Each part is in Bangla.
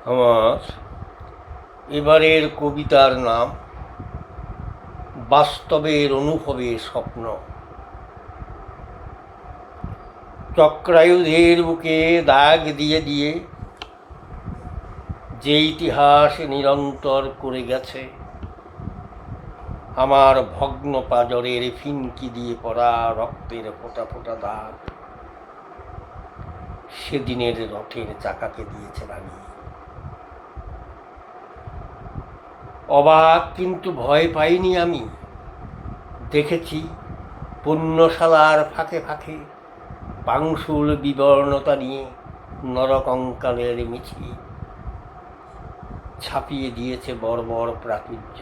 আমার এবারের কবিতার নাম বাস্তবের অনুভবের স্বপ্ন। চক্রায়ুধের বুকে দাগ দিয়ে দিয়ে যে ইতিহাস নিরন্তর করে গেছে, আমার ভগ্ন পাজরের ফিনকি দিয়ে পড়া রক্তের ফোঁটা ফোঁটা দাগ সেদিনের রথের চাকাকে দিয়েছে রাঙিয়ে। অবাক কিন্তু ভয় পাইনি আমি, দেখেছি পুণ্যশালার ফাঁকে ফাঁকে পাংশুল বিবর্ণতা নিয়ে নরকঙ্কালের মিছিল ছাপিয়ে দিয়েছে বর্বর প্রাচুর্য।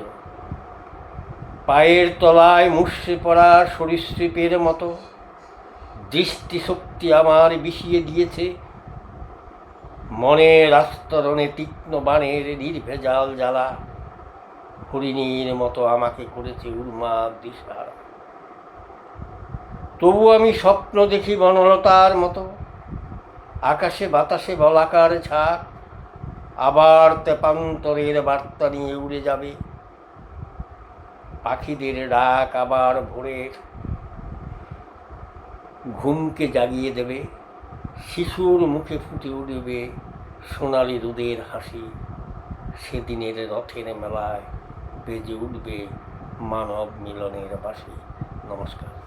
পায়ের তলায় মুষড়ে পড়া সরীসৃপের মতো দৃষ্টিশক্তি আমার বিষিয়ে দিয়েছে মনের আস্তরণে তীক্ষ্ণ বাণের নির্ভেজাল জ্বালা। হরিণীর মতো আমাকে করেছে উন্মাদ দিশাহারা। তবু আমি স্বপ্ন দেখি বনলতার মতো, আকাশে বাতাসে বলাকার ঝাঁক আবার তেপান্তরের বার্তা নিয়ে উড়ে যাবে। পাখিদের ডাক আবার ভোরের ঘুমকে জাগিয়ে দেবে। শিশুর মুখে ফুটে উঠবে সোনালি রোদের হাসি। সেদিনের রথের মেলায় বেজে উঠবে মানব মিলনের বাঁশি। নমস্কার।